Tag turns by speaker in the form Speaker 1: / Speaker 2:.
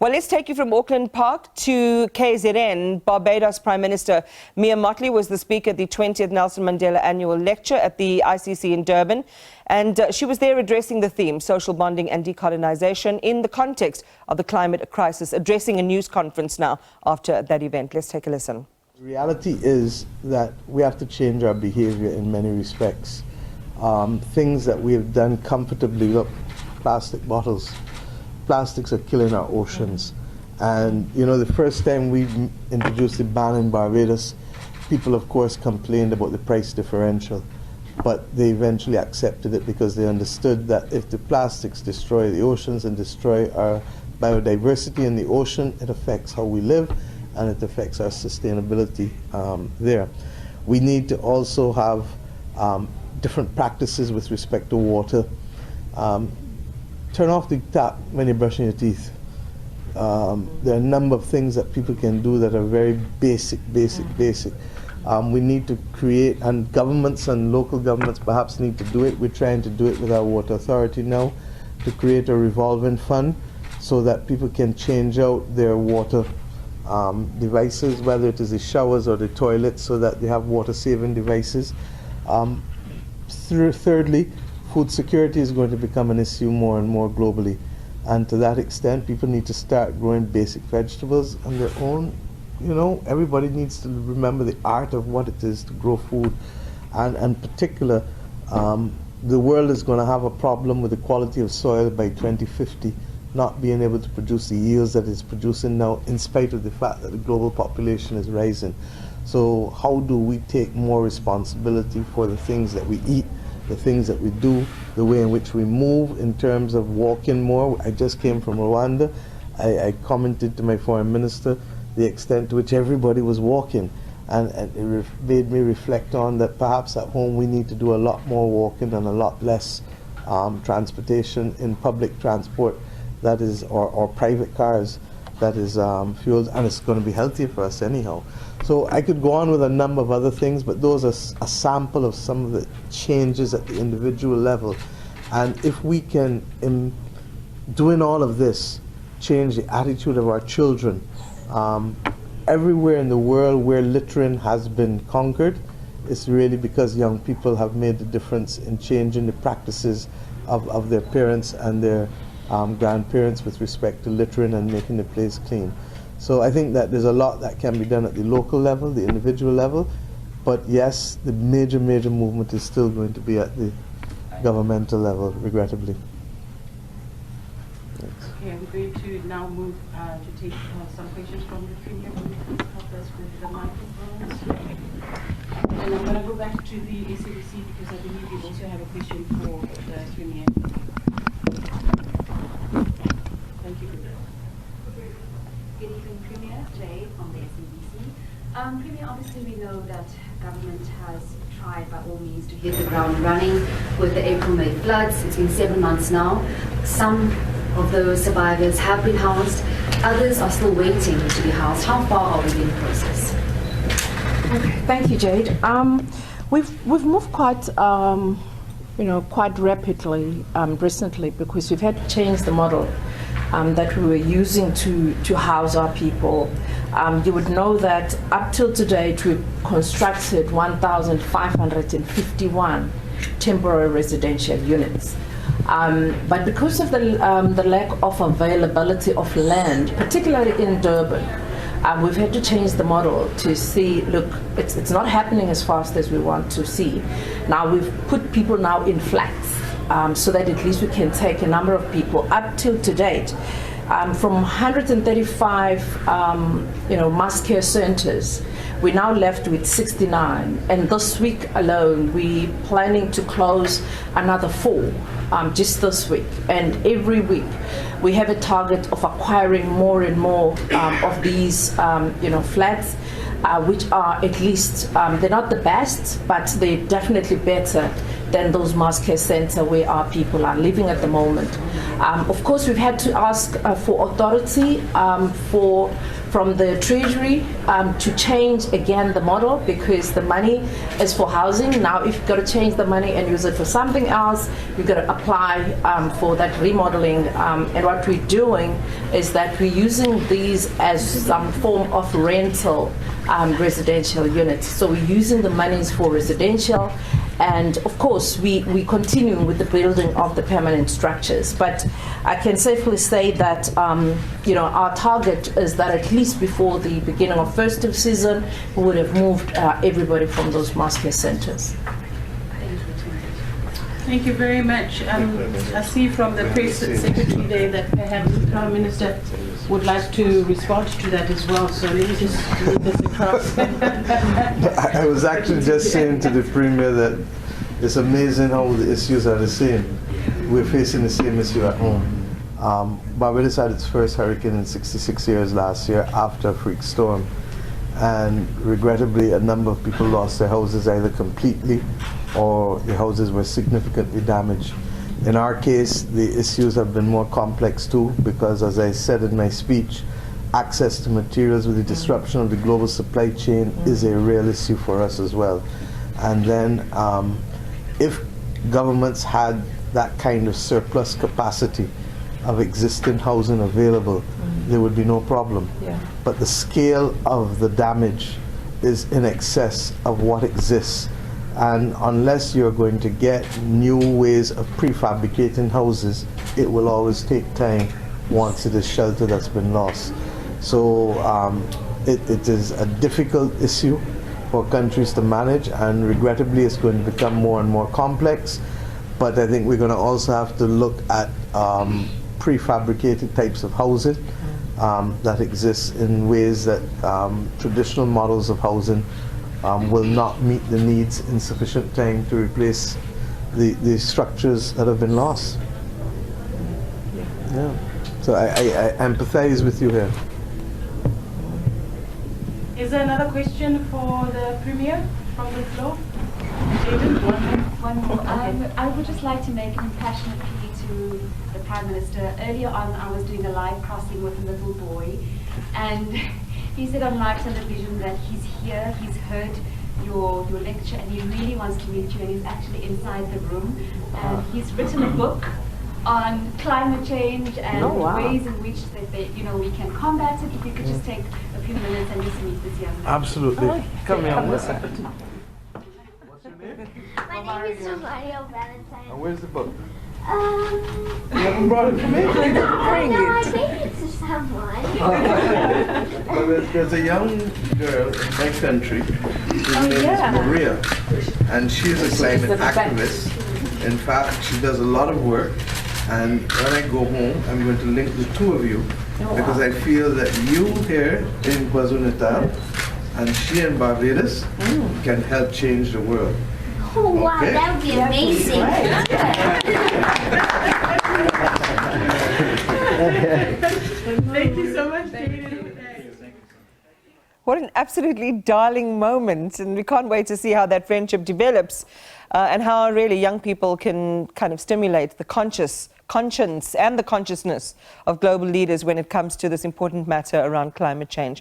Speaker 1: Well, let's take you from Auckland Park to KZN. Barbados Prime Minister Mia Mottley was the speaker at the 20th Nelson Mandela Annual Lecture at the ICC in Durban. And she was there addressing the theme, social bonding and decolonisation, in the context of the climate crisis, addressing a news conference now after that event. Let's take a listen.
Speaker 2: The reality is that we have to change our behaviour in many respects. Things that we have done comfortably, look, plastic bottles. Plastics are killing our oceans. And, you know, the first time we introduced the ban in Barbados, people, of course, complained about the price differential. But they eventually accepted it because they understood that if the plastics destroy the oceans and destroy our biodiversity in the ocean, it affects how we live and it affects our sustainability there. We need to also have different practices with respect to water. Turn off the tap when you're brushing your teeth. There are a number of things that people can do that are very basic. We need to create, and governments and local governments perhaps need to do it. We're trying to do it with our water authority now, to create a revolving fund so that people can change out their water devices, whether it is the showers or the toilets, so that they have water-saving devices. Thirdly, food security is going to become an issue more and more globally. And to that extent, people need to start growing basic vegetables on their own. You know, everybody needs to remember the art of what it is to grow food. And in particular, the world is going to have a problem with the quality of soil by 2050, not being able to produce the yields that it's producing now, in spite of the fact that the global population is rising. So how do we take more responsibility for the things that we eat, the things that we do, the way in which we move in terms of walking more? I just came from Rwanda. I commented to my foreign minister the extent to which everybody was walking, and it made me reflect on that perhaps at home we need to do a lot more walking and a lot less transportation in public transport, that is, or private cars that is fueled, and it's going to be healthier for us anyhow. So I could go on with a number of other things, but those are a sample of some of the changes at the individual level. And if we can, in doing all of this, change the attitude of our children, everywhere in the world where littering has been conquered, it's really because young people have made the difference in changing the practices of their parents and their grandparents with respect to littering and making the place clean. So I think that there's a lot that can be done at the local level, the individual level, but yes, the major movement is still going to be at the governmental level, regrettably. Thanks.
Speaker 3: Okay, I'm going to now move to take some questions from the Premier. Will you please help us with the microphones? And I'm going to go back to the SABC because I believe you also have a question for the Premier. Thank you.
Speaker 4: Good evening, Premier. Jade from the SABC. Premier, obviously we know that government has tried by all means to hit the ground running with the April-May floods. It's been 7 months now. Some of those survivors have been housed. Others are still waiting to be housed. How far are we in the process?
Speaker 5: Okay, thank you, Jade. We've moved quite quite rapidly recently, because we've had to change the model that we were using to house our people. You would know that up till today we've constructed 1,551 temporary residential units. But because of the lack of availability of land, particularly in Durban, we've had to change the model to see, look, it's not happening as fast as we want to see. Now we've put people now in flats, so that at least we can take a number of people up till to date. From 135 mass care centers, we're now left with 69, and this week alone we're planning to close another 4 just this week. And every week we have a target of acquiring more and more of these flats, which are at least, they're not the best, but they're definitely better than those mass care centers where our people are living at the moment. Of course, we've had to ask for authority for from the Treasury to change again the model, because the money is for housing. Now if you've got to change the money and use it for something else, you've got to apply for that remodeling. And what we're doing is that we're using these as some form of rental residential units. So we're using the monies for residential, and of course we continue with the building of the permanent structures. But I can safely say that our target is that at least before the beginning of festive season we would have moved everybody from those mass care centers.
Speaker 3: Thank you very much. I see from the press secretary there that perhaps the Prime Minister would like to respond to that as well. So let me just read this across.
Speaker 2: I was actually just saying to the Premier that it's amazing how the issues are the same. We're facing the same issue at home. Barbados had its first hurricane in 66 years last year after a freak storm. And regrettably, a number of people lost their houses either completely or the houses were significantly damaged. In our case, the issues have been more complex too, because as I said in my speech, access to materials with the disruption of the global supply chain is a real issue for us as well. And then if governments had that kind of surplus capacity of existing housing available, there would be no problem.
Speaker 5: Yeah.
Speaker 2: But the scale of the damage is in excess of what exists. And unless you're going to get new ways of prefabricating houses, it will always take time once it is shelter that's been lost. So it is a difficult issue for countries to manage, and regrettably it's going to become more and more complex. But I think we're going to also have to look at prefabricated types of housing that exist in ways that traditional models of housing will not meet the needs in sufficient time to replace the structures that have been lost. Yeah. So I empathize with you here.
Speaker 3: Is there another question for the Premier from the floor? David,
Speaker 4: One more. I would just like to make an impassioned plea to the Prime Minister. Earlier on, I was doing a live crossing with a little boy, and he said on live television that he's here, he's heard your lecture, and he really wants to meet you, and he's actually inside the room. And he's written a book on climate change and ways in which we can combat it. If you could just take a few minutes and just meet this young man.
Speaker 2: Absolutely. Come here.
Speaker 6: My name is Mario Valentine.
Speaker 2: And where's the book? You haven't brought it to me?
Speaker 6: No, I gave it to someone.
Speaker 2: Well, there's a young girl in my country. Her name is Maria, and she's a climate activist. In fact, she does a lot of work. And when I go home, I'm going to link the two of you, because I feel that you here in KwaZulu-Natal and she in Barbados can help change the world.
Speaker 6: Oh, wow,
Speaker 2: Okay.
Speaker 6: that would be amazing.
Speaker 3: Thank you so much, David.
Speaker 1: What an absolutely darling moment, and we can't wait to see how that friendship develops and how really young people can kind of stimulate the conscience and the consciousness of global leaders when it comes to this important matter around climate change.